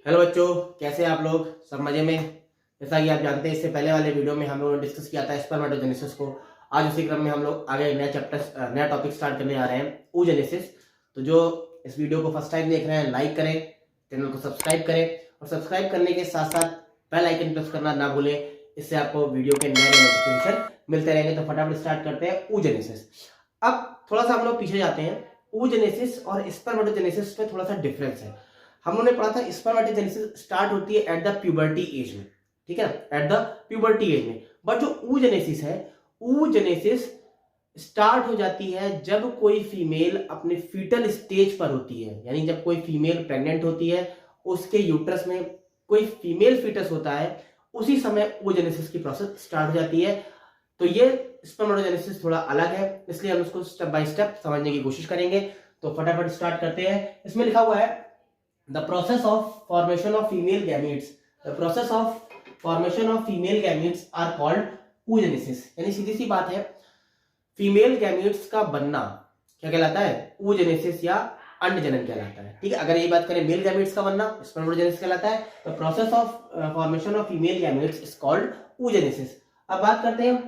Hello बच्चों, कैसे हैं आप लोग? सब मजे में? जैसा कि आप जानते हैं, इससे पहले वाले वीडियो में हम लोगों ने डिस्कस किया था स्पर्मेटोजेनेसिस को। आज उसी क्रम में हम लोग आगे नया चैप्टर नया टॉपिक स्टार्ट करने आ रहे हैं, oogenesis। तो जो इस वीडियो को फर्स्ट टाइम देख रहे हैं, लाइक करें, चैनल को सब्सक्राइब करें और सब्सक्राइब करने के साथ साथ बेल आइकन प्रेस करना ना भूलें। इससे आपको वीडियो के नए नोटिफिकेशन मिलते रहेंगे। तो फटाफट स्टार्ट करते हैं oogenesis। अब थोड़ा सा हम लोग पीछे जाते हैं। oogenesis और स्पर्मेटोजेनेसिस में थोड़ा सा डिफरेंस है। हम लोगों ने पढ़ा था स्पर्मेटोजेनेसिस स्टार्ट होती है एट द प्यूबर्टी एज में, ठीक है ना, एट द प्यूबर्टी एज में। बट जो oogenesis है, oogenesis स्टार्ट हो जाती है जब कोई फीमेल अपने फीटल स्टेज पर होती है, यानी जब कोई फीमेल प्रेग्नेंट होती है, उसके यूट्रस में कोई फीमेल फीटस होता है, उसी समय oogenesis की प्रोसेस स्टार्ट हो जाती है। तो ये स्पर्मेटोजेनेसिस थोड़ा अलग है, इसलिए हम उसको स्टेप बाय स्टेप समझने की कोशिश करेंगे। तो फटाफट स्टार्ट करते हैं। इसमें लिखा हुआ है the process of formation of female gametes, the process of formation of female gametes are called oogenesis। यानी सीधी सी बात है, फीमेल गैमेट्स का बनना क्या कहलाता है? oogenesis या अंडजनन कहलाता है। ठीक है, अगर ये बात करें मेल गैमेट्स का बनना, स्पर्मेटोजेनेसिस कहलाता है। The process of formation of female gametes is called oogenesis। अब बात करते हैं,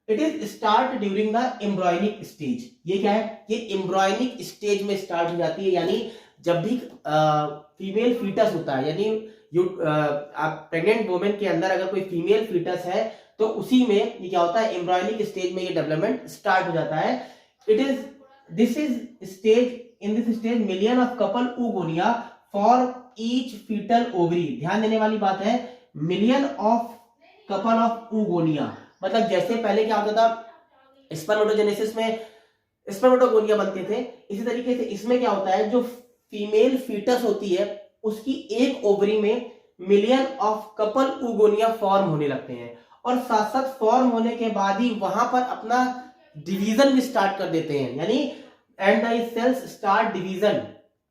it is start during the embryonic stage. ये क्या है? ये एम्ब्रॉयनिक स्टेज में स्टार्ट हो जाती है, यानी जब भी फीमेल फीटस होता है, यानी प्रेग्नेंट वुमेन के अंदर अगर कोई फीमेल फीटस है, तो उसी में ये क्या होता है, एम्ब्रॉयनिक स्टेज में ये डेवलपमेंट स्टार्ट हो जाता है। It is this is stage in this stage million of couple oogonia for each foetal ovary. ध्यान देने वाली बात है, million of couple of oogonia, मतलब जैसे पहले क्या होता था, स्पर्मेटोजेनेसिस में स्पर्मेटोगोनिया बनते थे, इसी तरीके से इसमें क्या होता है, जो फीमेल फीटस होती है उसकी एक ओवरी में million of couple oogonia form होने लगते हैं, और साथ साथ फॉर्म होने के बाद ही वहां पर अपना डिवीजन भी स्टार्ट कर देते हैं, यानी and the cells start division,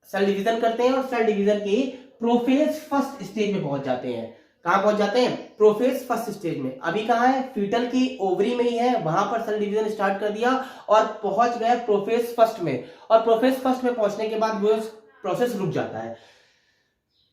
cell division करते हैं और सेल डिवीजन की प्रोफेज फर्स्ट स्टेज में पहुंच जाते हैं। कहां पहुंच जाते हैं? प्रोफेज फर्स्ट स्टेज में। अभी कहां है? फीटल की ओवरी में ही है, वहां पर सेल डिवीजन स्टार्ट कर दिया और पहुंच गए प्रोफेज फर्स्ट में। और प्रोफेज फर्स्ट में पहुंचने के बाद वो प्रोसेस रुक जाता है।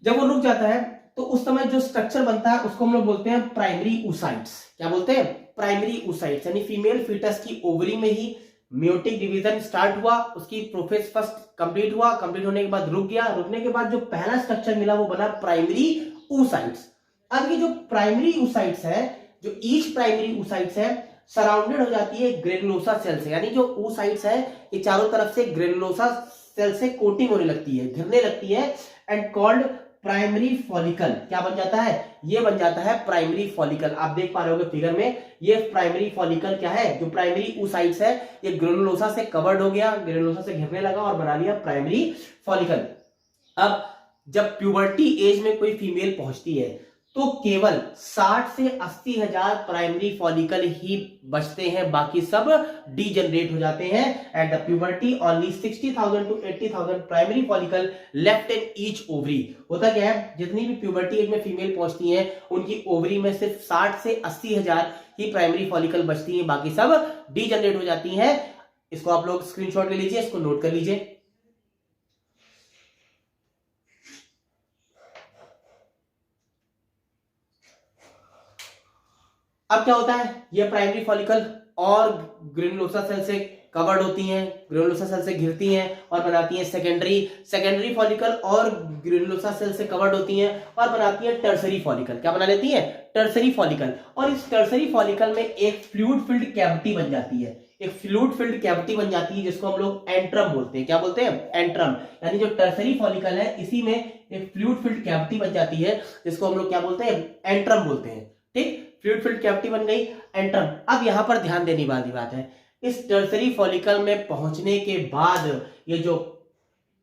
जब वो रुक जाता है तो उस समय जो स्ट्रक्चर बनता है उसको हम लोग बोलते हैं प्राइमरी oocytes। क्या बोलते हैं? Primary oocytes। यानी फीमेल फीटस की ओवरी में ही मियोटिक डिवीजन स्टार्ट हुआ, उसकी प्रोफेज फर्स्ट कंप्लीट हुआ, कंप्लीट होने के बाद रुक गया, रुकने के बाद जो पहला स्ट्रक्चर मिला वो बना प्राइमरी oocytes। अब ये जो प्राइमरी oocytes है, जो ईच प्राइमरी oocytes है, सराउंडेड हो जाती है ग्रेनुलोसा सेल से। यानी जो oocytes है ये चारों तरफ से ग्रेनुलोसा सेल से कोटिंग होने लगती है, घिरने लगती है, एंड कॉल्ड प्राइमरी फॉलिकल। क्या बन जाता है? ये बन जाता है प्राइमरी फॉलिकल। आप देख पा रहे होगे फिगर में, ये प्राइमरी फॉलिकल क्या है? जो प्राइमरी oocytes है ये ग्रेनुलोसा से कवर्ड हो गया, ग्रेनुलोसा से घिरने लगा और बना लिया प्राइमरी फॉलिकल। अब जब प्यूबर्टी एज में कोई फीमेल पहुंचती है तो केवल 60 से 80 हजार प्राइमरी फॉलिकल ही बचते हैं, बाकी सब डीजनरेट हो जाते हैं। At the puberty only 60,000 to 80,000 primary follicle left in each ovary. होता क्या है, जितनी भी प्यूबर्टी एज में फीमेल पहुंचती हैं उनकी ओवरी में सिर्फ 60 से 80 हजार ही प्राइमरी फॉलिकल बचती हैं, बाकी सब डीजनरेट हो जाती हैं। इसको आप लोग स्क्रीनशॉट ले लीजिए, इसको नोट कर लीजिए। अब क्या होता है, ये प्राइमरी फॉलिकल और ग्रेनुलोसा सेल से कवर्ड होती हैं, ग्रेनुलोसा सेल से घिरती हैं और बनाती हैं सेकेंडरी फॉलिकल, और ग्रेनुलोसा सेल से कवर्ड होती हैं और बनाती हैं टर्सरी फॉलिकल। क्या बना लेती हैं? Tertiary follicle. और इस टर्सरी फॉलिकल में एक फ्लूइड फिल्ड कैविटी बन जाती है, एक फ्लूइड फिल्ड कैविटी बन जाती है जिसको हम लोग एंट्रम बोलते हैं। क्या बोलते हैं? एंट्रम। यानी जो टर्सरी फॉलिकल है इसी में एक फ्लूइड फिल्ड कैविटी बन जाती है जिसको हम लोग क्या बोलते हैं? एंट्रम बोलते हैं। ठीक, फ्लूइड फिल्ड कैविटी बन गई, एंट्रम। अब यहां पर ध्यान देने वाली बात है, इस टर्सरी फॉलिकल में पहुंचने के बाद ये जो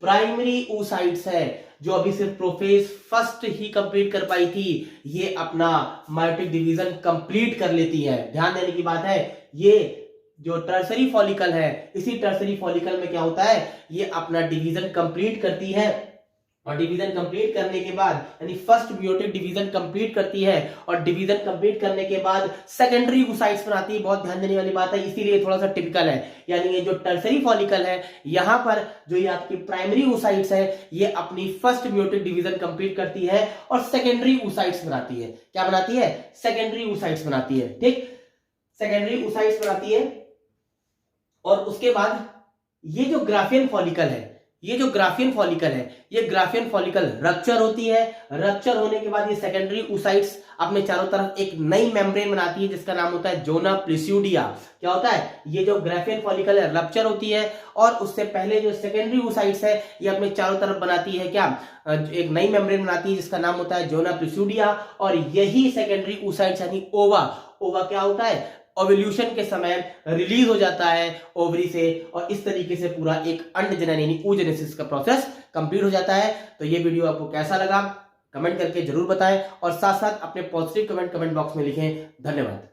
प्राइमरी oocytes है, जो अभी सिर्फ प्रोफेज फर्स्ट ही कंप्लीट कर पाई थी, ये अपना मायोटिक डिवीजन कंप्लीट कर लेती है। ध्यान देने की बात है, ये जो टर्सरी फॉलिकल है, इसी टर्सरी फॉलिकल में क्या होता है, ये अपना डिवीजन कंप्लीट करती है और डिवीजन कंप्लीट करने के बाद यानी फर्स्ट मियोटिक डिवीजन कंप्लीट करती है और डिवीजन कंप्लीट करने के बाद सेकेंडरी oocytes बनाती है। बहुत ध्यान देने वाली बात है, इसीलिए थोड़ा सा टिपिकल है। यानी ये जो टर्सरी फॉलिकल है, यहां पर जो ये आपकी प्राइमरी oocytes है, ये अपनी फर्स्ट मियोटिक डिवीजन कंप्लीट करती है और सेकेंडरी oocytes बनाती है। क्या बनाती है? सेकेंडरी oocytes बनाती है। ठीक, सेकेंडरी oocytes बनाती है। और उसके बाद ये जो ग्राफियन फॉलिकल है, ये ग्राफियन फॉलिकल रप्चर होती है। रप्चर होने के बाद ये सेकेंडरी oocytes अपने चारों तरफ एक नई मेम्ब्रेन बनाती है जिसका नाम होता है जोना प्लूसिडिया। क्या होता है? ये जो ग्राफियन फॉलिकल है रप्चर होती है और उससे पहले जो सेकेंडरी oocytes है ये अपने चारों तरफ बनाती है क्या? एक नई मेम्ब्रेन बनाती है जिसका नाम होता है जोना प्लूसिडिया। और यही सेकेंडरी oocytes यानी ओवा क्या होता है? ओव्यूलेशन के समय रिलीज हो जाता है ओवरी से और इस तरीके से पूरा एक अंड जनन यानी oogenesis का प्रोसेस कंप्लीट हो जाता है। तो ये वीडियो आपको कैसा लगा कमेंट करके जरूर बताएं और साथ साथ अपने पॉजिटिव कमेंट बॉक्स में लिखें। धन्यवाद।